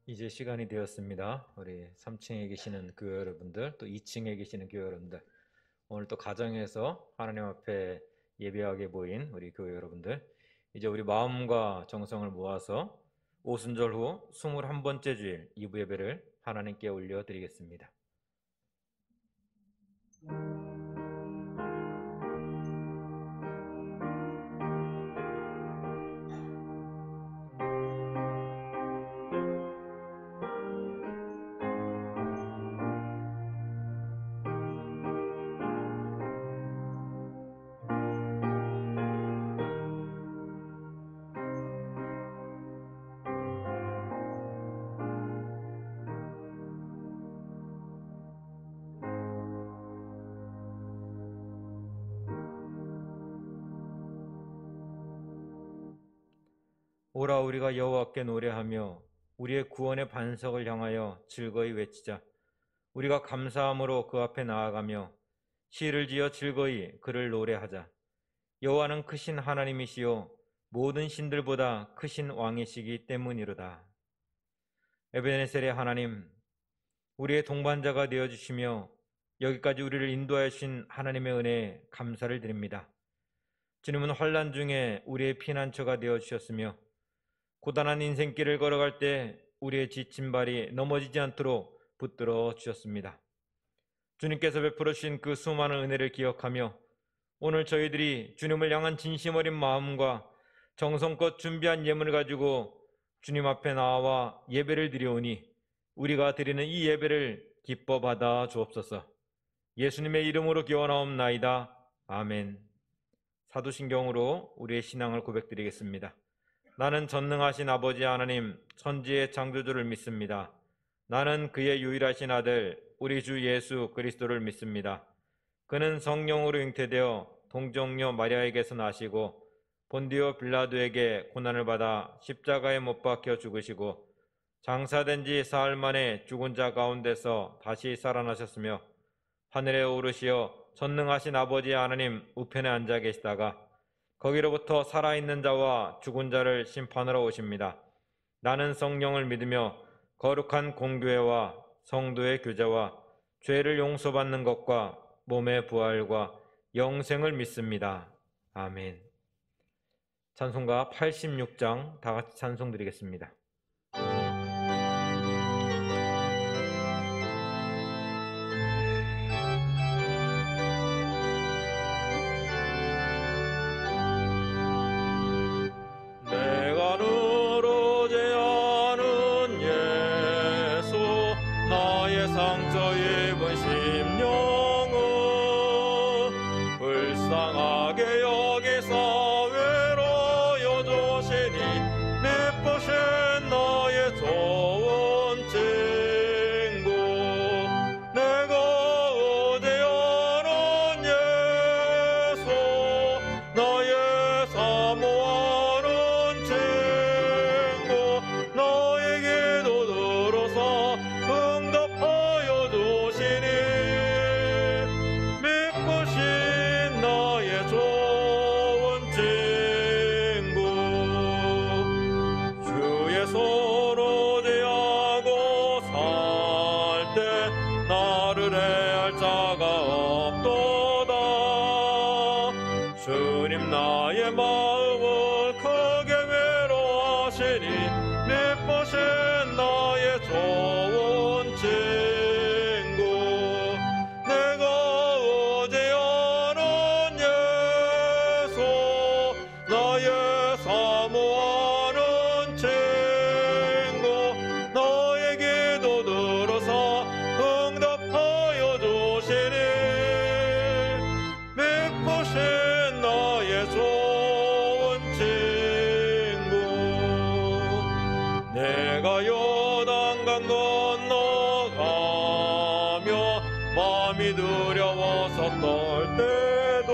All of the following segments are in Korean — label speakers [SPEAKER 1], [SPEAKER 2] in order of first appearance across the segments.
[SPEAKER 1] 이제 시간이 되었습니다. 우리 3층에 계시는 교회 여러분들, 또 2층에 계시는 교회 여러분들, 오늘 또 가정에서 하나님 앞에 예배하게 모인 우리 교회 여러분들, 이제 우리 마음과 정성을 모아서 오순절 후 21번째 주일 2부 예배를 하나님께 올려드리겠습니다. 오라 우리가 여호와께 노래하며 우리의 구원의 반석을 향하여 즐거이 외치자. 우리가 감사함으로 그 앞에 나아가며 시를 지어 즐거이 그를 노래하자. 여호와는 크신 하나님이시요 모든 신들보다 크신 왕이시기 때문이로다. 에베네셀의 하나님, 우리의 동반자가 되어주시며 여기까지 우리를 인도하여 주신 하나님의 은혜에 감사를 드립니다. 주님은 환난 중에 우리의 피난처가 되어주셨으며 고단한 인생길을 걸어갈 때 우리의 지친 발이 넘어지지 않도록 붙들어 주셨습니다. 주님께서 베풀어 주신 그 수많은 은혜를 기억하며 오늘 저희들이 주님을 향한 진심 어린 마음과 정성껏 준비한 예물을 가지고 주님 앞에 나와 예배를 드려오니 우리가 드리는 이 예배를 기뻐 받아 주옵소서. 예수님의 이름으로 기원하옵나이다. 아멘. 사도신경으로 우리의 신앙을 고백드리겠습니다. 나는 전능하신 아버지 하나님 천지의 창조주를 믿습니다. 나는 그의 유일하신 아들 우리 주 예수 그리스도를 믿습니다. 그는 성령으로 잉태되어 동정녀 마리아에게서 나시고 본디오 빌라도에게 고난을 받아 십자가에 못 박혀 죽으시고 장사된 지 사흘 만에 죽은 자 가운데서 다시 살아나셨으며 하늘에 오르시어 전능하신 아버지 하나님 우편에 앉아 계시다가 거기로부터 살아있는 자와 죽은 자를 심판하러 오십니다. 나는 성령을 믿으며 거룩한 공교회와 성도의 교제와 죄를 용서받는 것과 몸의 부활과 영생을 믿습니다. 아멘. 찬송가 86장 다 같이 찬송 드리겠습니다.
[SPEAKER 2] 내가 누르지 않은 예수 나의 상처 입은 심령은 불쌍하게 여기사 외로여 주시니 미쁘신 나의 좋은 친구 내가 의지하는 예수 나의 사모하는 친구 나의 기도 들어서 응답하여 주시니 미쁘신 나의 좋은 친구 주의 손 의지하고 살 때 나를 해할 자가 없도다. 주님 나의 마음을 크게 외로워하시니 미쁘신 나의 좋은 친구 내가 의지하는 예수 나의 사모하는 친구 나의 기도 들어서 응답하여 주시니 미쁘신 나의 좋은 친구 내가 요단강 건너가며 마음이 두려워서 떨 때도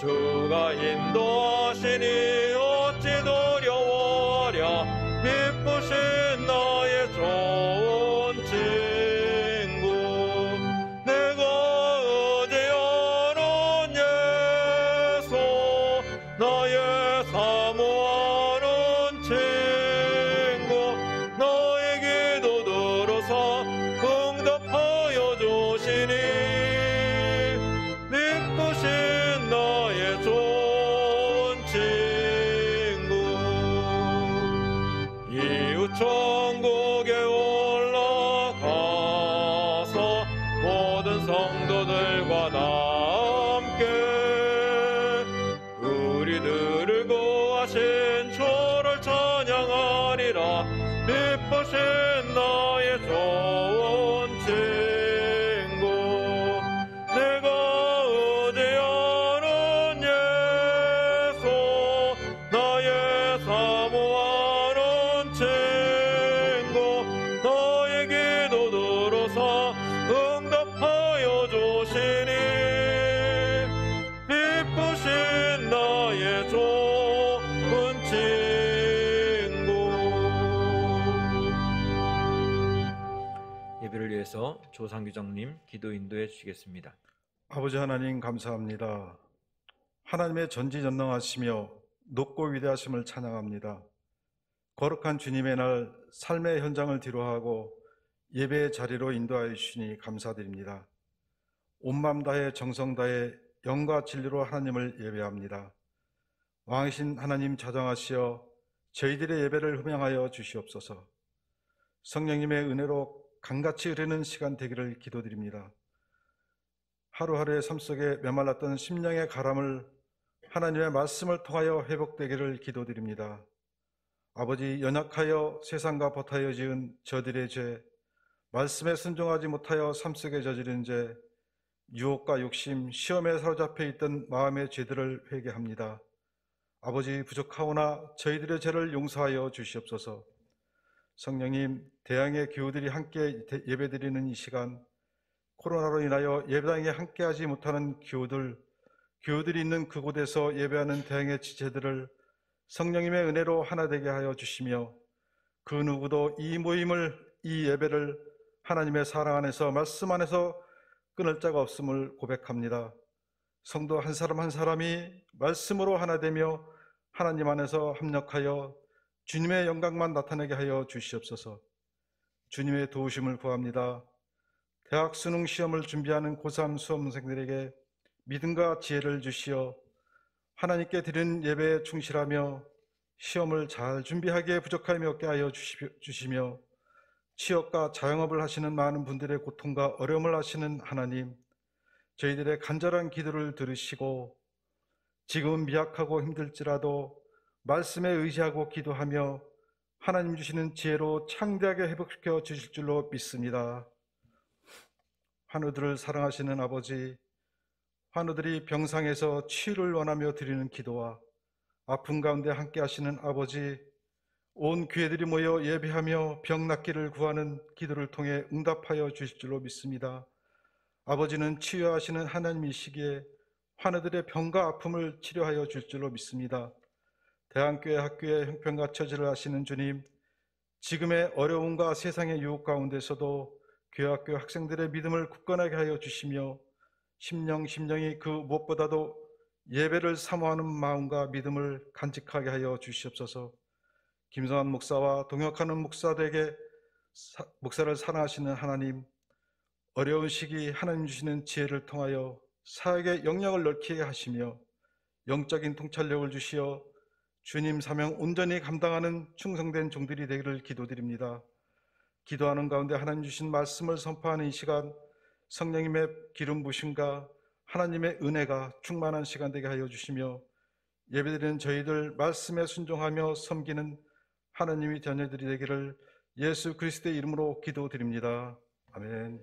[SPEAKER 2] 주가 인도하시니 어찌 두려워하랴 미쁘신 나의 좋은 친구 내가 의지하는 예수 나의 사모하는 친구 성도들과 함께 우리들을 구하신 주를 찬양하리라. 기쁘신 나의 좋은 친구, 내가 의지하는 예수, 나의 사모하는 친구, 나의 기도 들어서 응답하여 주시니 기쁘신 나의 좋은 친구.
[SPEAKER 1] 예배를 위해서 조상규장님 기도 인도해 주시겠습니다.
[SPEAKER 3] 아버지 하나님 감사합니다. 하나님의 전지전능하시며 높고 위대하심을 찬양합니다. 거룩한 주님의 날 삶의 현장을 뒤로하고 예배의 자리로 인도하여 주시니 감사드립니다. 온 마음 다해 정성 다해 영과 진리로 하나님을 예배합니다. 왕이신 하나님 자정하시어 저희들의 예배를 흠양하여 주시옵소서. 성령님의 은혜로 강같이 흐르는 시간 되기를 기도드립니다. 하루하루의 삶 속에 메말랐던 심령의 가람을 하나님의 말씀을 통하여 회복되기를 기도드립니다. 아버지, 연약하여 세상과 버타여 지은 저들의 죄, 말씀에 순종하지 못하여 삶 속에 저지른 죄, 유혹과 욕심, 시험에 사로잡혀 있던 마음의 죄들을 회개합니다. 아버지, 부족하오나 저희들의 죄를 용서하여 주시옵소서. 성령님, 대양의 교우들이 함께 예배드리는 이 시간, 코로나로 인하여 예배당에 함께하지 못하는 교우들이 있는 그곳에서 예배하는 대양의 지체들을 성령님의 은혜로 하나 되게 하여 주시며, 그 누구도 이 모임을, 이 예배를 하나님의 사랑 안에서, 말씀 안에서 끊을 자가 없음을 고백합니다. 성도 한 사람 한 사람이 말씀으로 하나 되며 하나님 안에서 합력하여 주님의 영광만 나타내게 하여 주시옵소서. 주님의 도우심을 구합니다. 대학 수능 시험을 준비하는 고3 수험생들에게 믿음과 지혜를 주시어 하나님께 드리는 예배에 충실하며 시험을 잘 준비하기에 부족함이 없게 하여 주시며, 취업과 자영업을 하시는 많은 분들의 고통과 어려움을 아시는 하나님, 저희들의 간절한 기도를 들으시고 지금은 미약하고 힘들지라도 말씀에 의지하고 기도하며 하나님 주시는 지혜로 창대하게 회복시켜 주실 줄로 믿습니다. 환우들을 사랑하시는 아버지, 환우들이 병상에서 치유를 원하며 드리는 기도와 아픔 가운데 함께 하시는 아버지, 온 교회들이 모여 예배하며 병 낫기를 구하는 기도를 통해 응답하여 주실 줄로 믿습니다. 아버지는 치유하시는 하나님이시기에 환우들의 병과 아픔을 치료하여 줄 줄로 믿습니다. 대한교회 학교의 형편과 처지를 아시는 주님, 지금의 어려움과 세상의 유혹 가운데서도 교회 학교 학생들의 믿음을 굳건하게 하여 주시며, 심령이 그 무엇보다도 예배를 사모하는 마음과 믿음을 간직하게 하여 주시옵소서. 김성환 목사와 동역하는 목사들에게 목사를 사랑하시는 하나님, 어려운 시기 하나님 주시는 지혜를 통하여 사역의 영역을 넓히게 하시며 영적인 통찰력을 주시어 주님 사명 온전히 감당하는 충성된 종들이 되기를 기도드립니다. 기도하는 가운데 하나님 주신 말씀을 선포하는 이 시간, 성령님의 기름 부심과 하나님의 은혜가 충만한 시간 되게 하여 주시며, 예배드리는 저희들 말씀에 순종하며 섬기는 하나님의 자녀들이 되기를 예수 그리스도의 이름으로 기도드립니다. 아멘.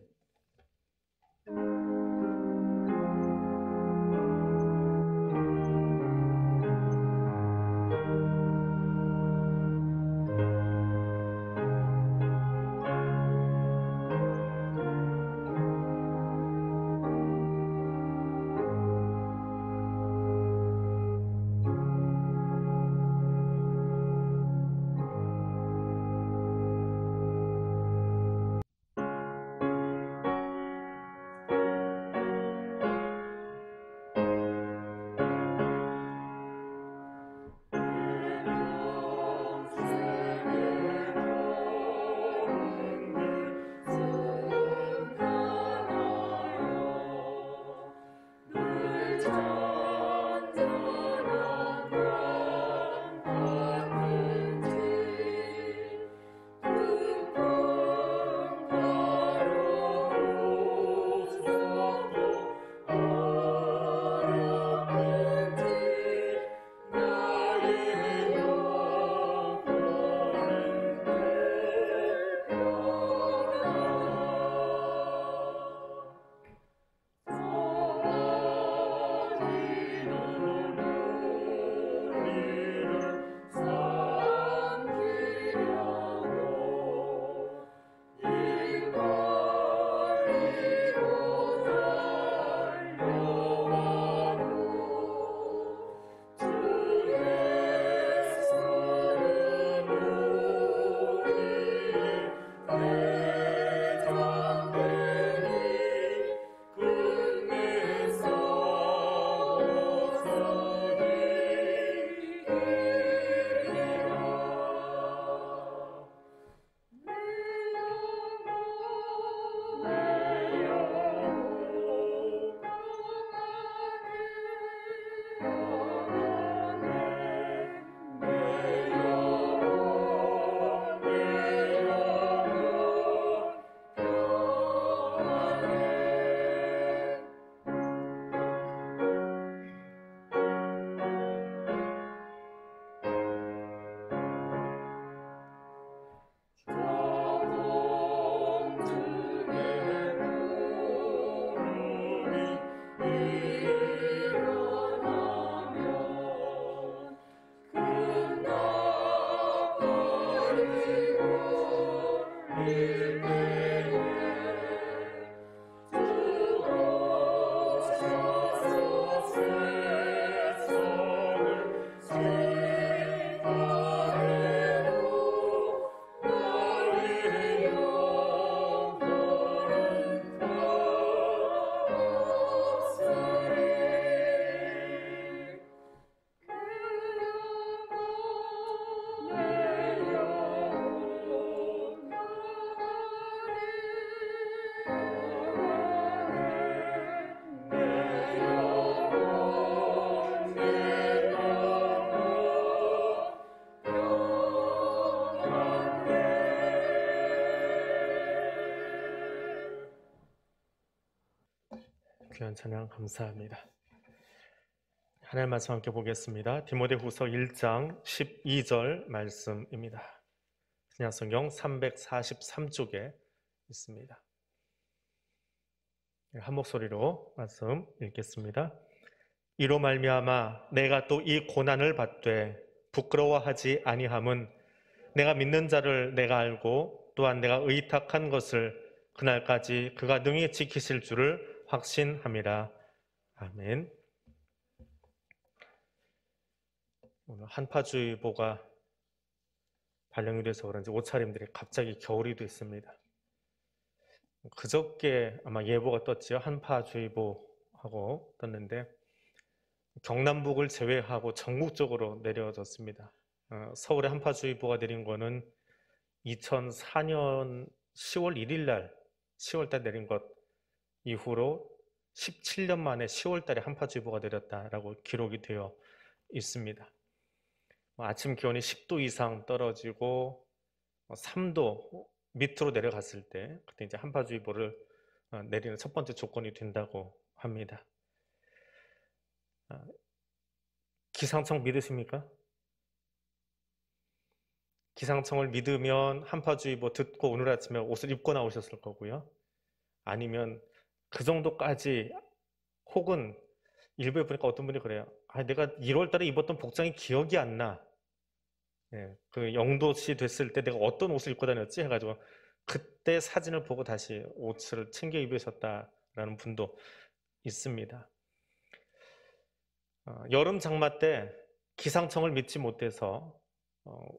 [SPEAKER 4] 귀한 찬양 감사합니다. 하나님 말씀 함께 보겠습니다. 디모데후서 1장 12절 말씀입니다. 신약성경 343쪽에 있습니다. 한 목소리로 말씀 읽겠습니다. 이로 말미암아 내가 또 이 고난을 받되 부끄러워하지 아니함은 내가 믿는 자를 내가 알고 또한 내가 의탁한 것을 그날까지 그가 능히 지키실 줄을 확신함이라. 아멘. 오늘 한파주의보가 발령이 돼서 그런지 옷차림들이 갑자기 겨울이 됐습니다. 그저께 아마 예보가 떴지요. 한파주의보하고 떴는데 경남북을 제외하고 전국적으로 내려졌습니다. 서울에 한파주의보가 내린 거는 2004년 10월 1일 날 10월 달 내린 것 이후로 17년 만에 10월 달에 한파주의보가 내렸다라고 기록이 되어 있습니다. 아침 기온이 10도 이상 떨어지고 3도 밑으로 내려갔을 때 그때 이제 한파주의보를 내리는 첫 번째 조건이 된다고 합니다. 기상청 믿으십니까? 기상청을 믿으면 한파주의보 듣고 오늘 아침에 옷을 입고 나오셨을 거고요. 아니면 그 정도까지, 혹은 일부에 보니까 어떤 분이 그래요. 내가 1월 달에 입었던 복장이 기억이 안 나. 그 0도씨 됐을 때 내가 어떤 옷을 입고 다녔지 해가지고 그때 사진을 보고 다시 옷을 챙겨 입으셨다라는 분도 있습니다. 여름 장마 때 기상청을 믿지 못해서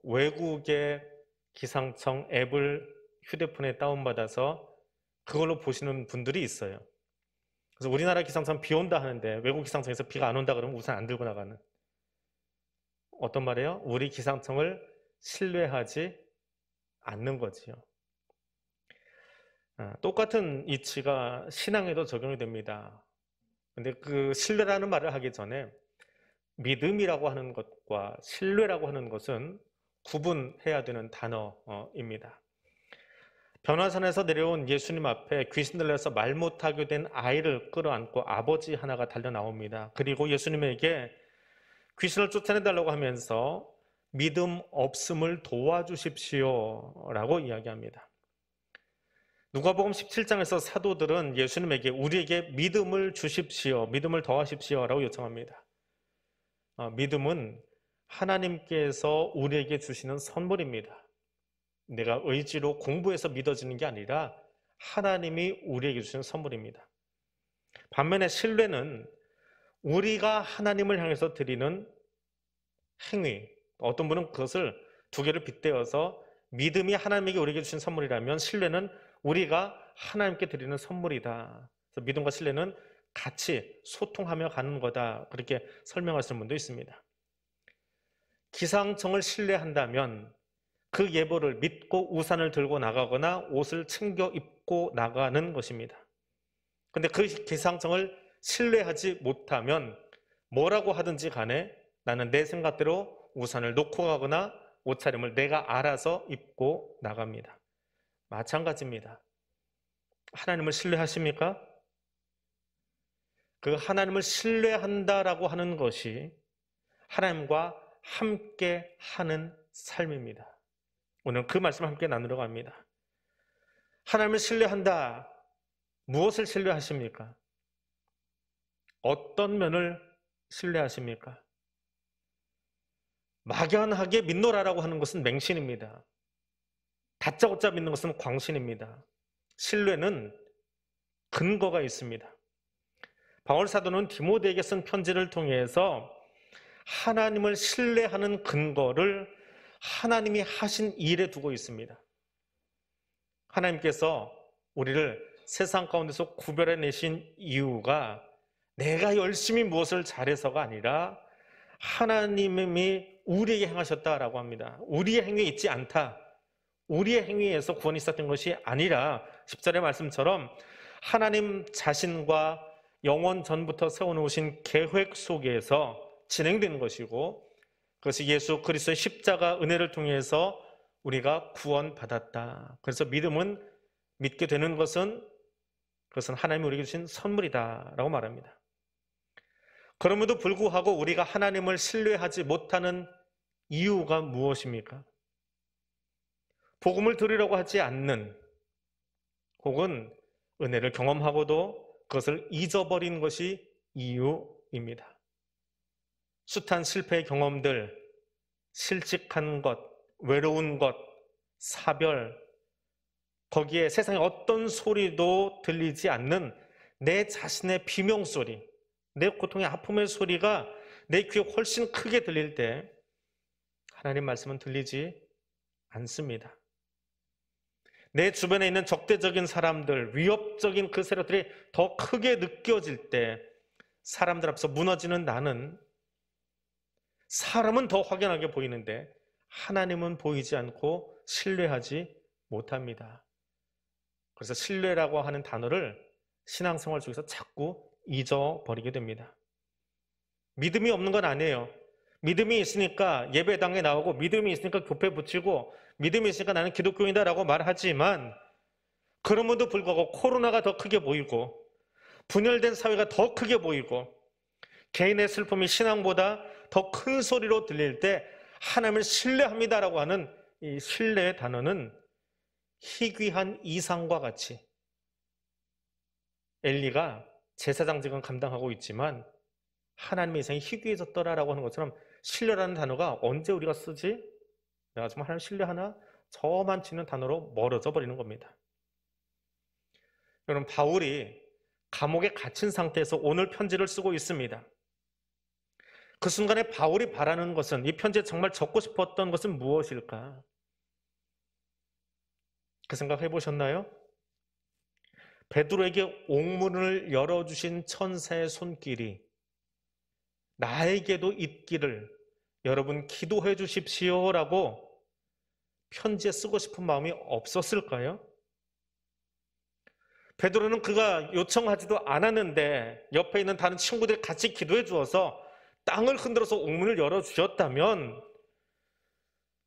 [SPEAKER 4] 외국의 기상청 앱을 휴대폰에 다운받아서 그걸로 보시는 분들이 있어요. 그래서 우리나라 기상청 비 온다 하는데 외국 기상청에서 비가 안 온다 그러면 우산 안 들고 나가는, 어떤 말이에요? 우리 기상청을 신뢰하지 않는 거지요. 똑같은 이치가 신앙에도 적용이 됩니다. 근데 그 신뢰라는 말을 하기 전에 믿음이라고 하는 것과 신뢰라고 하는 것은 구분해야 되는 단어입니다. 변화산에서 내려온 예수님 앞에 귀신 들려서 말 못하게 된 아이를 끌어안고 아버지 하나가 달려 나옵니다. 그리고 예수님에게 귀신을 쫓아내달라고 하면서 믿음 없음을 도와주십시오 라고 이야기합니다. 누가복음 17장에서 사도들은 예수님에게 우리에게 믿음을 주십시오, 믿음을 더하십시오 라고 요청합니다. 믿음은 하나님께서 우리에게 주시는 선물입니다. 내가 의지로 공부해서 믿어지는 게 아니라 하나님이 우리에게 주시는 선물입니다. 반면에 신뢰는 우리가 하나님을 향해서 드리는 행위, 어떤 분은 그것을 두 개를 빗대어서 믿음이 하나님에게 우리에게 주신 선물이라면 신뢰는 우리가 하나님께 드리는 선물이다. 그래서 믿음과 신뢰는 같이 소통하며 가는 거다. 그렇게 설명하시는 분도 있습니다. 기상청을 신뢰한다면 그 예보를 믿고 우산을 들고 나가거나 옷을 챙겨 입고 나가는 것입니다. 그런데 그 기상청을 신뢰하지 못하면 뭐라고 하든지 간에 나는 내 생각대로 우산을 놓고 가거나 옷차림을 내가 알아서 입고 나갑니다. 마찬가지입니다. 하나님을 신뢰하십니까? 그 하나님을 신뢰한다라고 하는 것이 하나님과 함께 하는 삶입니다. 오늘 그 말씀을 함께 나누려고 합니다. 하나님을 신뢰한다. 무엇을 신뢰하십니까? 어떤 면을 신뢰하십니까? 막연하게 믿노라라고 하는 것은 맹신입니다. 다짜고짜 믿는 것은 광신입니다. 신뢰는 근거가 있습니다. 바울 사도는 디모데에게 쓴 편지를 통해서 하나님을 신뢰하는 근거를 하나님이 하신 일에 두고 있습니다. 하나님께서 우리를 세상 가운데서 구별해내신 이유가 내가 열심히 무엇을 잘해서가 아니라 하나님이 우리에게 행하셨다라고 합니다. 우리의 행위에 있지 않다. 우리의 행위에서 구원이 시작된 것이 아니라 10절의 말씀처럼 하나님 자신과 영원 전부터 세워놓으신 계획 속에서 진행되는 것이고, 그것이 예수 그리스도의 십자가 은혜를 통해서 우리가 구원받았다. 그래서 믿음은, 믿게 되는 것은 그것은 하나님이 우리에게 주신 선물이다라고 말합니다. 그럼에도 불구하고 우리가 하나님을 신뢰하지 못하는 이유가 무엇입니까? 복음을 들으려고 하지 않는, 혹은 은혜를 경험하고도 그것을 잊어버린 것이 이유입니다. 숱한 실패의 경험들, 실직한 것, 외로운 것, 사별, 거기에 세상의 어떤 소리도 들리지 않는 내 자신의 비명소리, 내 고통의 아픔의 소리가 내 귀에 훨씬 크게 들릴 때 하나님 말씀은 들리지 않습니다. 내 주변에 있는 적대적인 사람들, 위협적인 그 세력들이 더 크게 느껴질 때 사람들 앞에서 무너지는 나는, 사람은 더 확연하게 보이는데 하나님은 보이지 않고 신뢰하지 못합니다. 그래서 신뢰라고 하는 단어를 신앙생활 속에서 자꾸 잊어버리게 됩니다. 믿음이 없는 건 아니에요. 믿음이 있으니까 예배당에 나오고, 믿음이 있으니까 교회 붙이고, 믿음이 있으니까 나는 기독교인이다라고 말하지만, 그럼에도 불구하고 코로나가 더 크게 보이고, 분열된 사회가 더 크게 보이고, 개인의 슬픔이 신앙보다 더 큰 소리로 들릴 때 하나님을 신뢰합니다라고 하는 이 신뢰의 단어는 희귀한 이상과 같이, 엘리가 제사장직은 감당하고 있지만 하나님의 이상이 희귀해졌더라라고 하는 것처럼 신뢰라는 단어가 언제 우리가 쓰지? 내가 정말 하나님 신뢰하나? 저만 치는 단어로 멀어져 버리는 겁니다. 여러분, 바울이 감옥에 갇힌 상태에서 오늘 편지를 쓰고 있습니다. 그 순간에 바울이 바라는 것은, 이 편지에 정말 적고 싶었던 것은 무엇일까? 그 생각 해보셨나요? 베드로에게 옥문을 열어주신 천사의 손길이 나에게도 있기를 여러분 기도해 주십시오라고 편지에 쓰고 싶은 마음이 없었을까요? 베드로는 그가 요청하지도 않았는데 옆에 있는 다른 친구들이 같이 기도해 주어서 땅을 흔들어서 옥문을 열어주셨다면,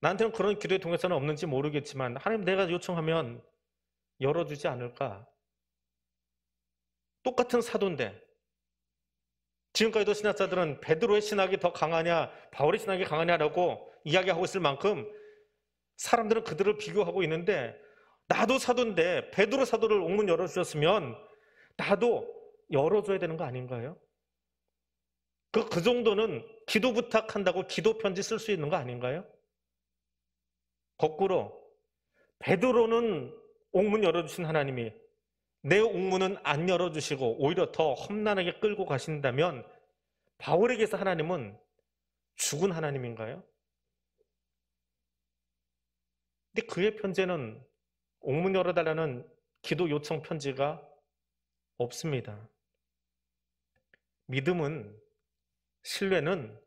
[SPEAKER 4] 나한테는 그런 기도의 동역자는 없는지 모르겠지만 하나님, 내가 요청하면 열어주지 않을까? 똑같은 사도인데, 지금까지도 신학자들은 베드로의 신학이 더 강하냐, 바울의 신학이 강하냐라고 이야기하고 있을 만큼 사람들은 그들을 비교하고 있는데, 나도 사도인데 베드로 사도를 옥문 열어주셨으면 나도 열어줘야 되는 거 아닌가요? 그 정도는 기도 부탁한다고 기도 편지 쓸 수 있는 거 아닌가요? 거꾸로 베드로는 옥문 열어주신 하나님이 내 옥문은 안 열어주시고 오히려 더 험난하게 끌고 가신다면 바울에게서 하나님은 죽은 하나님인가요? 근데 그의 편지에는 옥문 열어달라는 기도 요청 편지가 없습니다. 믿음은, 신뢰는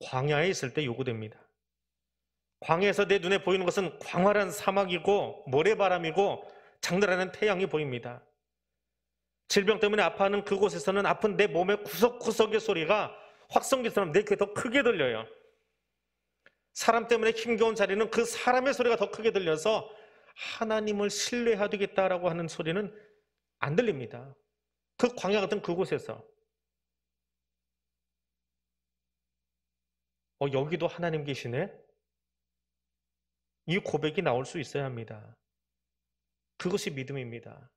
[SPEAKER 4] 광야에 있을 때 요구됩니다. 광야에서 내 눈에 보이는 것은 광활한 사막이고 모래바람이고 장날하는 태양이 보입니다. 질병 때문에 아파하는 그곳에서는 아픈 내 몸의 구석구석의 소리가 확성기처럼 내 귀에 더 크게 들려요. 사람 때문에 힘겨운 자리는 그 사람의 소리가 더 크게 들려서 하나님을 신뢰해야 되겠다라고 하는 소리는 안 들립니다. 그 광야 같은 그곳에서 여기도 하나님 계시네? 이 고백이 나올 수 있어야 합니다. 그것이 믿음입니다.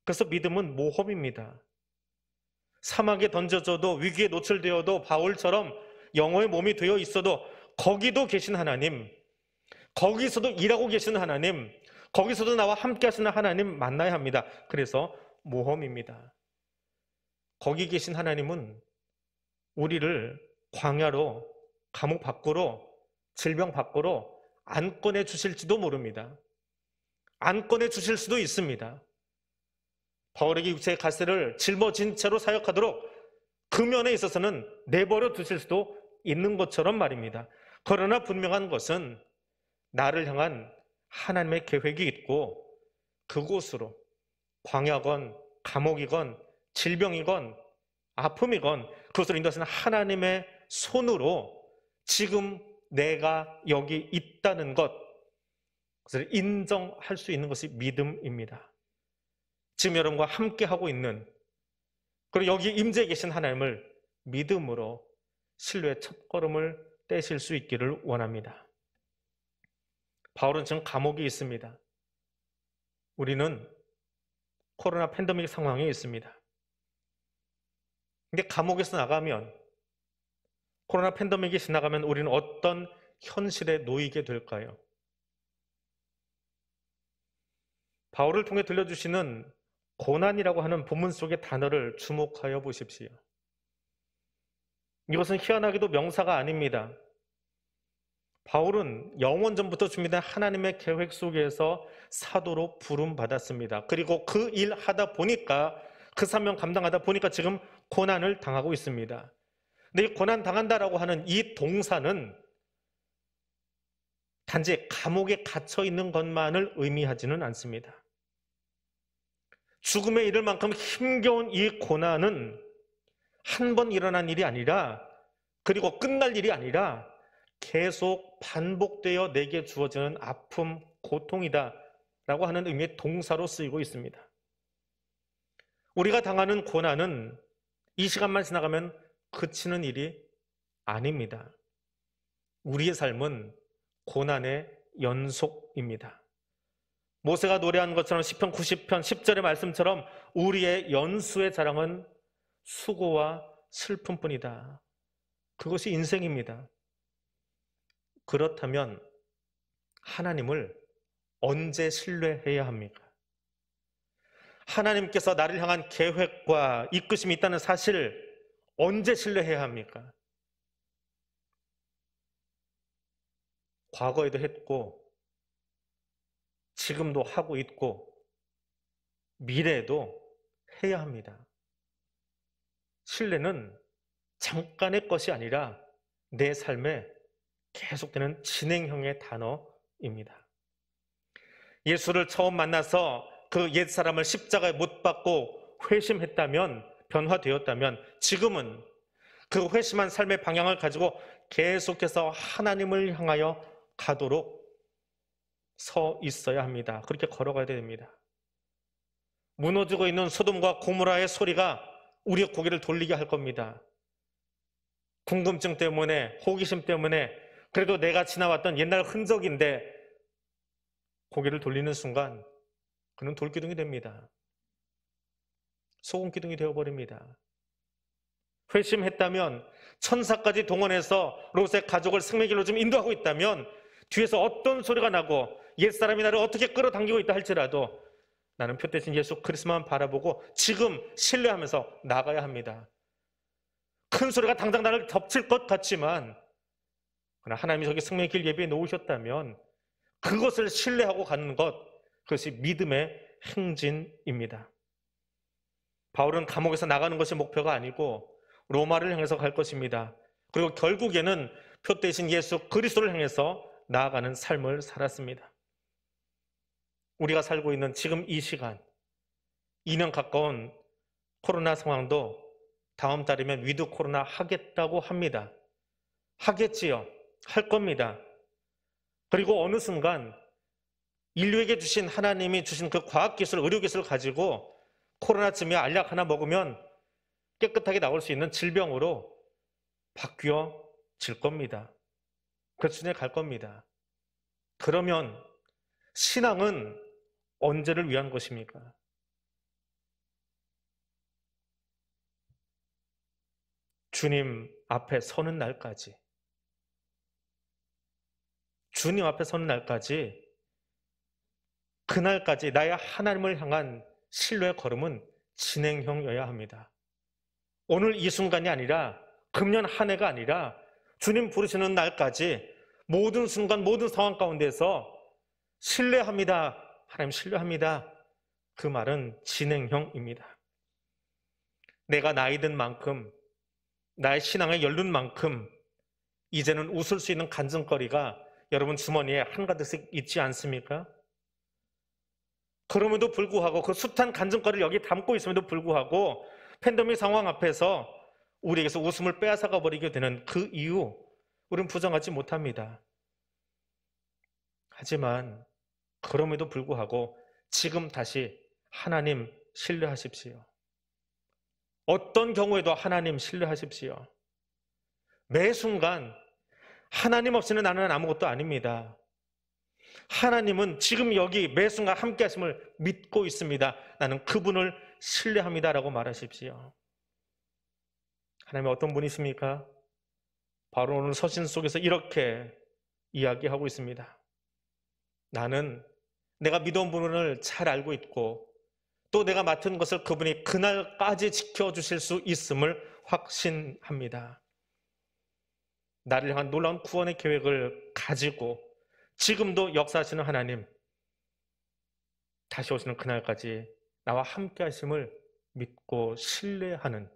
[SPEAKER 4] 그래서 믿음은 모험입니다. 사막에 던져져도, 위기에 노출되어도, 바울처럼 영혼의 몸이 되어 있어도 거기도 계신 하나님, 거기서도 일하고 계신 하나님, 거기서도 나와 함께 하시는 하나님 만나야 합니다. 그래서 모험입니다. 거기 계신 하나님은 우리를 광야로, 감옥 밖으로, 질병 밖으로 안 꺼내 주실지도 모릅니다. 안 꺼내 주실 수도 있습니다. 바울에게 육체의 가세를 짊어진 채로 사역하도록 그 면에 있어서는 내버려 두실 수도 있는 것처럼 말입니다. 그러나 분명한 것은 나를 향한 하나님의 계획이 있고, 그곳으로 광야건 감옥이건 질병이건 아픔이건 그것을 인도하시는 하나님의 손으로 지금 내가 여기 있다는 것, 그것을 인정할 수 있는 것이 믿음입니다. 지금 여러분과 함께 하고 있는, 그리고 여기 임재해 계신 하나님을 믿음으로 신뢰의 첫걸음을 떼실 수 있기를 원합니다. 바울은 지금 감옥에 있습니다. 우리는 코로나 팬데믹 상황에 있습니다. 근데 감옥에서 나가면, 코로나 팬데믹이 지나가면 우리는 어떤 현실에 놓이게 될까요? 바울을 통해 들려주시는 고난이라고 하는 본문 속의 단어를 주목하여 보십시오. 이것은 희한하게도 명사가 아닙니다. 바울은 영원 전부터 준비된 하나님의 계획 속에서 사도로 부름받았습니다. 그리고 그 일 하다 보니까, 그 사명 감당하다 보니까 지금 고난을 당하고 있습니다. 근데 이 고난 당한다라고 하는 이 동사는 단지 감옥에 갇혀 있는 것만을 의미하지는 않습니다. 죽음에 이를 만큼 힘겨운 이 고난은 한 번 일어난 일이 아니라, 그리고 끝날 일이 아니라 계속 반복되어 내게 주어지는 아픔, 고통이다 라고 하는 의미의 동사로 쓰이고 있습니다. 우리가 당하는 고난은 이 시간만 지나가면 그치는 일이 아닙니다. 우리의 삶은 고난의 연속입니다. 모세가 노래한 것처럼 시편 90편 10절의 말씀처럼 우리의 연수의 자랑은 수고와 슬픔뿐이다. 그것이 인생입니다. 그렇다면 하나님을 언제 신뢰해야 합니까? 하나님께서 나를 향한 계획과 이끄심이 있다는 사실을 언제 신뢰해야 합니까? 과거에도 했고, 지금도 하고 있고, 미래에도 해야 합니다. 신뢰는 잠깐의 것이 아니라 내 삶에 계속되는 진행형의 단어입니다. 예수를 처음 만나서 그 옛사람을 십자가에 못 박고 회심했다면, 변화되었다면, 지금은 그 회심한 삶의 방향을 가지고 계속해서 하나님을 향하여 가도록 서 있어야 합니다. 그렇게 걸어가야 됩니다. 무너지고 있는 소돔과 고모라의 소리가 우리의 고개를 돌리게 할 겁니다. 궁금증 때문에, 호기심 때문에, 그래도 내가 지나왔던 옛날 흔적인데 고개를 돌리는 순간 그는 돌기둥이 됩니다. 소금기둥이 되어버립니다. 회심했다면, 천사까지 동원해서 롯의 가족을 생명의 길로 좀 인도하고 있다면, 뒤에서 어떤 소리가 나고 옛사람이 나를 어떻게 끌어당기고 있다 할지라도 나는 표 대신 예수 그리스도만 바라보고 지금 신뢰하면서 나가야 합니다. 큰 소리가 당장 나를 덮칠 것 같지만, 그러나 하나님이 저기 생명의 길 예비해 놓으셨다면 그것을 신뢰하고 가는 것, 그것이 믿음의 행진입니다. 바울은 감옥에서 나가는 것이 목표가 아니고 로마를 향해서 갈 것입니다. 그리고 결국에는 표 대신 예수 그리스도를 향해서 나아가는 삶을 살았습니다. 우리가 살고 있는 지금 이 시간, 2년 가까운 코로나 상황도 다음 달이면 위드 코로나 하겠다고 합니다. 하겠지요. 할 겁니다. 그리고 어느 순간 인류에게 주신, 하나님이 주신 그 과학기술, 의료기술을 가지고 코로나쯤에 알약 하나 먹으면 깨끗하게 나올 수 있는 질병으로 바뀌어질 겁니다. 그 수준에 갈 겁니다. 그러면 신앙은 언제를 위한 것입니까? 주님 앞에 서는 날까지, 주님 앞에 서는 날까지, 그날까지 나의 하나님을 향한 신뢰의 걸음은 진행형이어야 합니다. 오늘 이 순간이 아니라, 금년 한 해가 아니라 주님 부르시는 날까지 모든 순간, 모든 상황 가운데서 신뢰합니다. 하나님 신뢰합니다. 그 말은 진행형입니다. 내가 나이 든 만큼, 나의 신앙에 연륜 만큼 이제는 웃을 수 있는 간증거리가 여러분 주머니에 한가득씩 있지 않습니까? 그럼에도 불구하고, 그 숱한 간증거리를 여기 담고 있음에도 불구하고 팬데믹 상황 앞에서 우리에게서 웃음을 빼앗아가 버리게 되는 그 이유, 우리는 부정하지 못합니다. 하지만 그럼에도 불구하고 지금 다시 하나님, 신뢰하십시오. 어떤 경우에도 하나님 신뢰하십시오. 매 순간 하나님 없이는 나는 아무것도 아닙니다. 하나님은 지금 여기 매 순간 함께 하심을 믿고 있습니다. 나는 그분을 신뢰합니다라고 말하십시오. 하나님 어떤 분이십니까? 바로 오늘 서신 속에서 이렇게 이야기하고 있습니다. 나는 내가 믿어온 분을 잘 알고 있고 또 내가 맡은 것을 그분이 그날까지 지켜주실 수 있음을 확신합니다. 나를 향한 놀라운 구원의 계획을 가지고 지금도 역사하시는 하나님, 다시 오시는 그날까지 나와 함께 하심을 믿고 신뢰하는,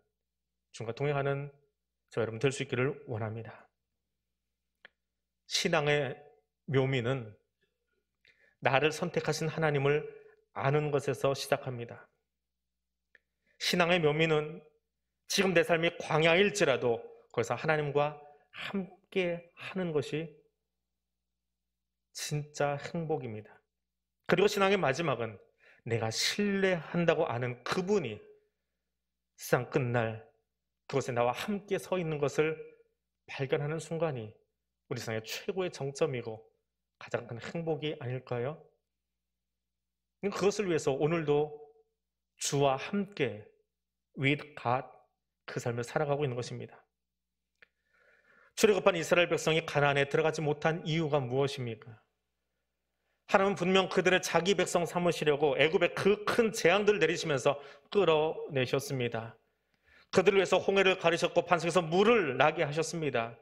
[SPEAKER 4] 주님과 동행하는 저 여러분 될 수 있기를 원합니다. 신앙의 묘미는 나를 선택하신 하나님을 아는 것에서 시작합니다. 신앙의 묘미는 지금 내 삶이 광야일지라도 거기서 하나님과 함께 하는 것이 진짜 행복입니다. 그리고 신앙의 마지막은 내가 신뢰한다고 아는 그분이 세상 끝날 그곳에 나와 함께 서 있는 것을 발견하는 순간이 우리 세상의 최고의 정점이고 가장 큰 행복이 아닐까요? 그것을 위해서 오늘도 주와 함께 with God 그 삶을 살아가고 있는 것입니다. 출애굽한 이스라엘 백성이 가나안에 들어가지 못한 이유가 무엇입니까? 하나님은 분명 그들을 자기 백성 삼으시려고 애굽의 그 큰 재앙들을 내리시면서 끌어내셨습니다. 그들을 위해서 홍해를 가르셨고 반석에서 물을 나게 하셨습니다.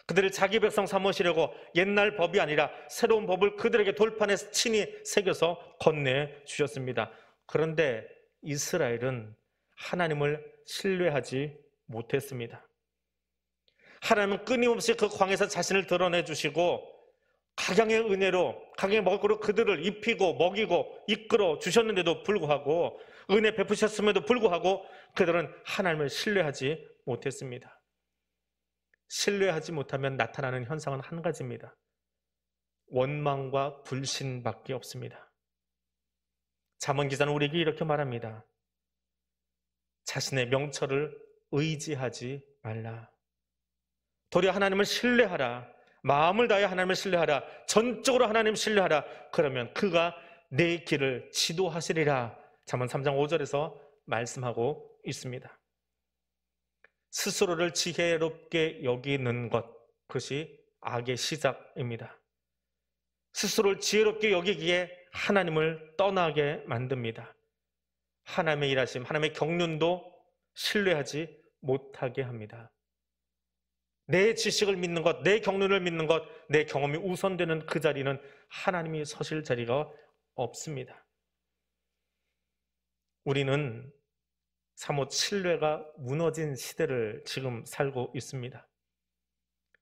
[SPEAKER 4] 그들을 자기 백성 삼으시려고 옛날 법이 아니라 새로운 법을 그들에게 돌판에 친히 새겨서 건네주셨습니다. 그런데 이스라엘은 하나님을 신뢰하지 못했습니다. 하나님은 끊임없이 그 광에서 자신을 드러내주시고 각양의 은혜로 각양의 먹을 거로 그들을 입히고 먹이고 이끌어 주셨는데도 불구하고 은혜 베푸셨음에도 불구하고 그들은 하나님을 신뢰하지 못했습니다. 신뢰하지 못하면 나타나는 현상은 한 가지입니다. 원망과 불신밖에 없습니다. 잠언 기자는 우리에게 이렇게 말합니다. 자신의 명철을 의지하지 말라. 도리어 하나님을 신뢰하라. 마음을 다해 하나님을 신뢰하라. 전적으로 하나님 신뢰하라. 그러면 그가 내 길을 지도하시리라. 잠언 3장 5절에서 말씀하고 있습니다. 스스로를 지혜롭게 여기는 것, 그것이 악의 시작입니다. 스스로를 지혜롭게 여기기에 하나님을 떠나게 만듭니다. 하나님의 일하심, 하나님의 경륜도 신뢰하지 못하게 합니다. 내 지식을 믿는 것, 내 경륜을 믿는 것, 내 경험이 우선되는 그 자리는 하나님이 서실 자리가 없습니다. 우리는 사뭇 신뢰가 무너진 시대를 지금 살고 있습니다.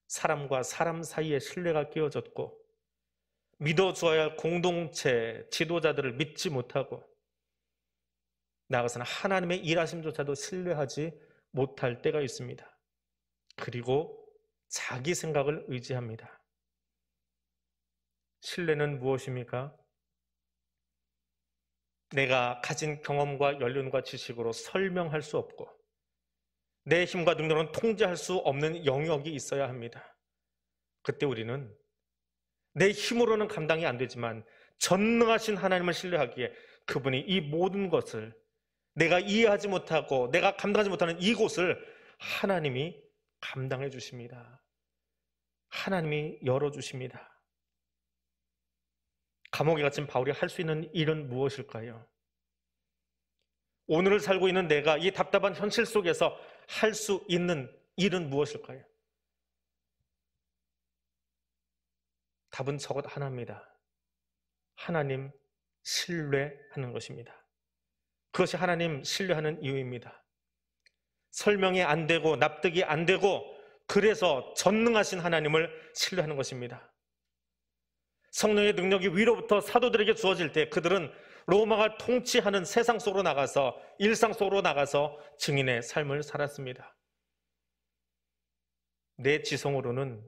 [SPEAKER 4] 사람과 사람 사이에 신뢰가 끼어졌고 믿어주어야 할 공동체, 지도자들을 믿지 못하고 나아가서는 하나님의 일하심조차도 신뢰하지 못할 때가 있습니다. 그리고 자기 생각을 의지합니다. 신뢰는 무엇입니까? 내가 가진 경험과 연륜과 지식으로 설명할 수 없고 내 힘과 능력은 통제할 수 없는 영역이 있어야 합니다. 그때 우리는 내 힘으로는 감당이 안 되지만 전능하신 하나님을 신뢰하기에 그분이 이 모든 것을 내가 이해하지 못하고 내가 감당하지 못하는 이곳을 하나님이 감당해 주십니다. 하나님이 열어주십니다. 감옥에 갇힌 바울이 할 수 있는 일은 무엇일까요? 오늘을 살고 있는 내가 이 답답한 현실 속에서 할 수 있는 일은 무엇일까요? 답은 적어도 하나입니다. 하나님 신뢰하는 것입니다. 그것이 하나님 신뢰하는 이유입니다. 설명이 안 되고 납득이 안 되고 그래서 전능하신 하나님을 신뢰하는 것입니다. 성령의 능력이 위로부터 사도들에게 주어질 때 그들은 로마가 통치하는 세상 속으로 나가서 일상 속으로 나가서 증인의 삶을 살았습니다. 내 지성으로는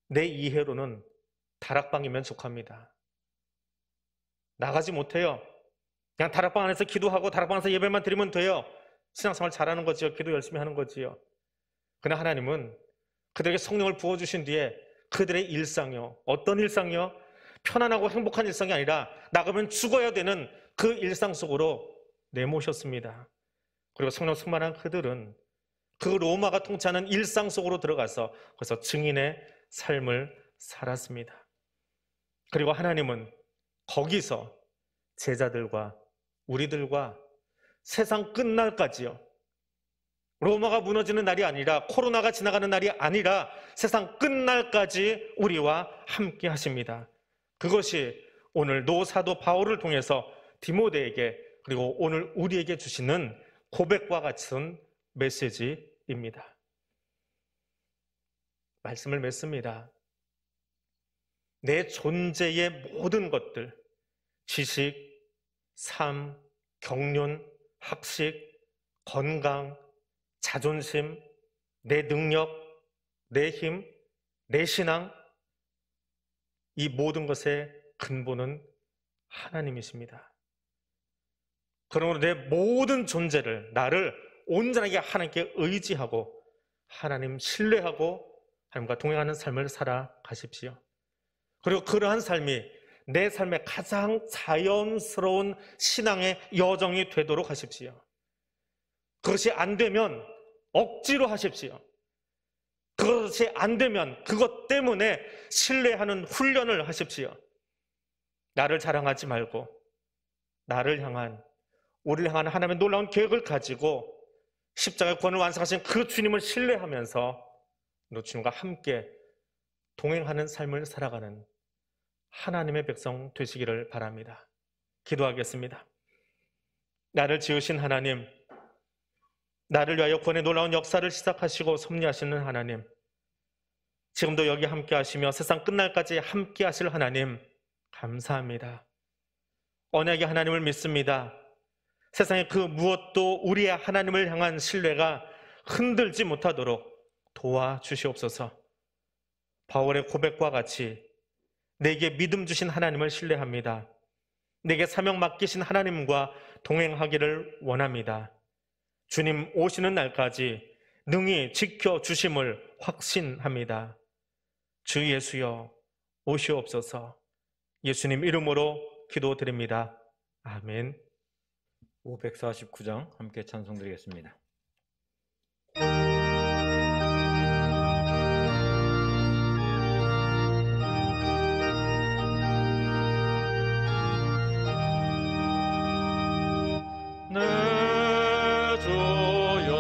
[SPEAKER 4] 내 이해로는 다락방이면 족합니다. 나가지 못해요. 그냥 다락방 안에서 기도하고 다락방 안에서 예배만 드리면 돼요. 신앙생활 잘하는 거지요. 기도 열심히 하는 거지요. 그러나 하나님은 그들에게 성령을 부어주신 뒤에 그들의 일상이요. 어떤 일상이요? 편안하고 행복한 일상이 아니라 나가면 죽어야 되는 그 일상 속으로 내모셨습니다. 그리고 성령 충만한 그들은 그 로마가 통치하는 일상 속으로 들어가서 그래서 증인의 삶을 살았습니다. 그리고 하나님은 거기서 제자들과 우리들과 세상 끝날까지요. 로마가 무너지는 날이 아니라 코로나가 지나가는 날이 아니라 세상 끝날까지 우리와 함께 하십니다. 그것이 오늘 노사도 바울을 통해서 디모데에게 그리고 오늘 우리에게 주시는 고백과 같은 메시지입니다. 말씀을 맺습니다. 내 존재의 모든 것들, 지식, 삶, 경륜, 학식, 건강, 자존심, 내 능력, 내 힘, 내 신앙, 이 모든 것의 근본은 하나님이십니다. 그러므로 내 모든 존재를, 나를 온전하게 하나님께 의지하고 하나님 신뢰하고 하나님과 동행하는 삶을 살아가십시오. 그리고 그러한 삶이 내 삶의 가장 자연스러운 신앙의 여정이 되도록 하십시오. 그것이 안 되면 억지로 하십시오. 그것이 안 되면 그것 때문에 신뢰하는 훈련을 하십시오. 나를 자랑하지 말고 나를 향한, 우리를 향한 하나님의 놀라운 계획을 가지고 십자가의 구원을 완성하신 그 주님을 신뢰하면서 주님과 함께 동행하는 삶을 살아가는 하나님의 백성 되시기를 바랍니다. 기도하겠습니다. 나를 지으신 하나님, 나를 위하여 구원의 놀라운 역사를 시작하시고 섭리하시는 하나님, 지금도 여기 함께 하시며 세상 끝날까지 함께 하실 하나님 감사합니다. 언약의 하나님을 믿습니다. 세상의 그 무엇도 우리의 하나님을 향한 신뢰가 흔들지 못하도록 도와주시옵소서. 바울의 고백과 같이 내게 믿음 주신 하나님을 신뢰합니다. 내게 사명 맡기신 하나님과 동행하기를 원합니다. 주님 오시는 날까지 능히 지켜주심을 확신합니다. 주 예수여 오시옵소서. 예수님 이름으로 기도드립니다. 아멘.
[SPEAKER 1] 549장 함께 찬송드리겠습니다.
[SPEAKER 2] 내 주여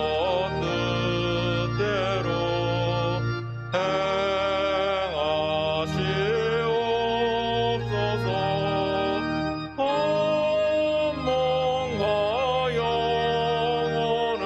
[SPEAKER 2] 뜻대로 행하시옵소서. 온 몸과 영혼을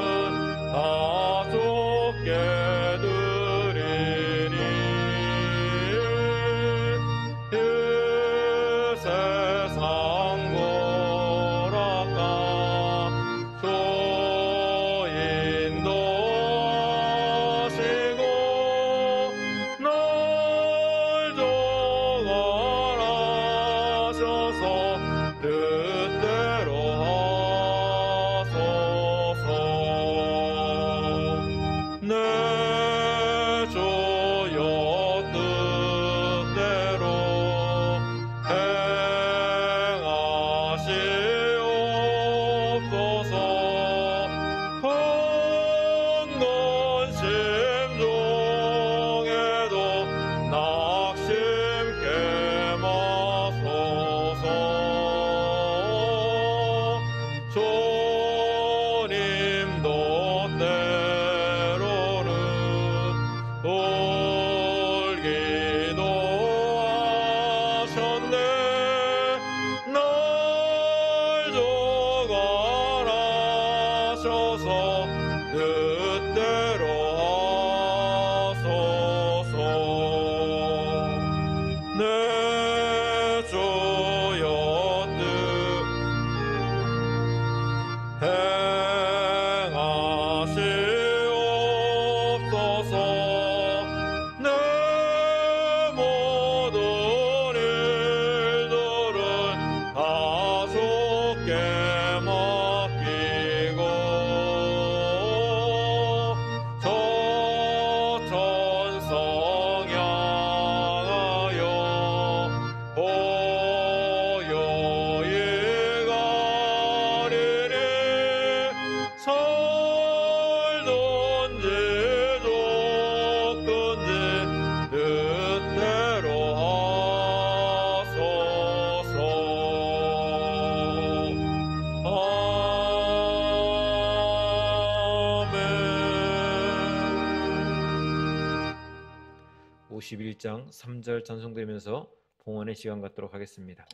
[SPEAKER 1] 51장 3절 찬송되면서 봉헌의 시간 갖도록 하겠습니다.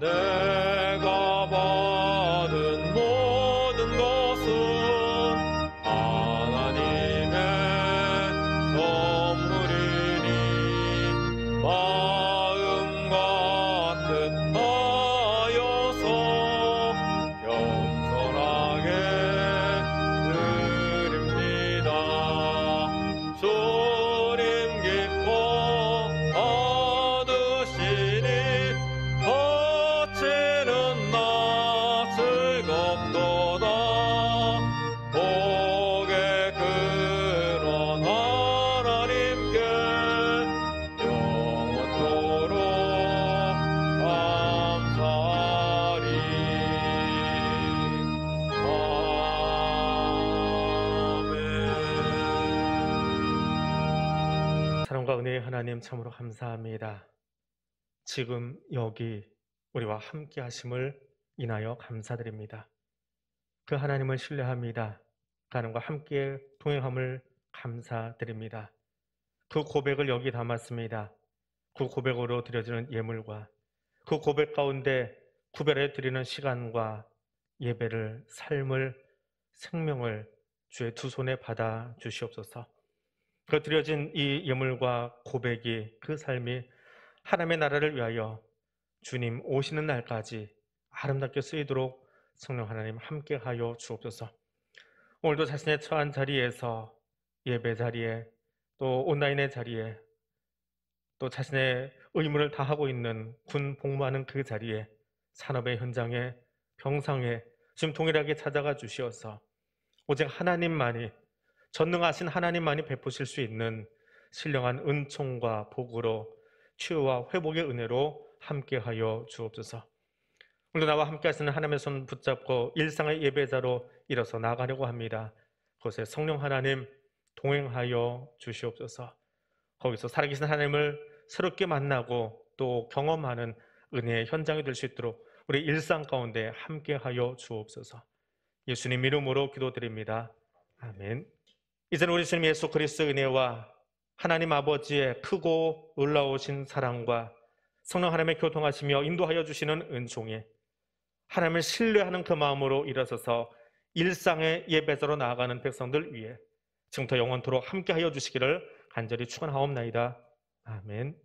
[SPEAKER 2] 내가 받은 모든 것은 하나님의 선물이니 마음과 뜻하여서 겸손하게 드립니다. 주님 기뻐 받으시니 바치는 나 즐겁도다. 복의 근원 하나님께 영원토록 감사하리. 아멘.
[SPEAKER 4] 사랑과 은혜의 하나님 참으로 감사합니다. 지금 여기 우리와 함께 하심을 인하여 감사드립니다. 그 하나님을 신뢰합니다. 그 하나님과 함께 동행함을 감사드립니다. 그 고백을 여기 담았습니다. 그 고백으로 드려지는 예물과 그 고백 가운데 구별해 드리는 시간과 예배를, 삶을, 생명을 주의 두 손에 받아 주시옵소서. 그 드려진 이 예물과 고백이, 그 삶이 하나님의 나라를 위하여 주님 오시는 날까지 아름답게 쓰이도록 성령 하나님 함께하여 주옵소서. 오늘도 자신의 처한 자리에서, 예배 자리에, 또 온라인의 자리에, 또 자신의 의무를 다하고 있는 군 복무하는 그 자리에, 산업의 현장에, 병상에 지금 동일하게 찾아가 주시어서 오직 하나님만이, 전능하신 하나님만이 베푸실 수 있는 신령한 은총과 복으로, 치유와 회복의 은혜로 함께하여 주옵소서. 오늘 나와 함께 하시는 하나님의 손 붙잡고 일상의 예배자로 일어서 나가려고 합니다. 그곳에 성령 하나님 동행하여 주시옵소서. 거기서 살아계신 하나님을 새롭게 만나고 또 경험하는 은혜의 현장이 될 수 있도록 우리 일상 가운데 함께하여 주옵소서. 예수님 이름으로 기도드립니다. 아멘. 이제는 우리 주님 예수 그리스도의 은혜와 하나님 아버지의 크고 놀라우신 사랑과 성령 하나님의 교통하시며 인도하여 주시는 은총이 하나님을 신뢰하는 그 마음으로 일어서서 일상의 예배자로 나아가는 백성들 위해 지금부터 영원토록 함께하여 주시기를 간절히 축원하옵나이다. 아멘.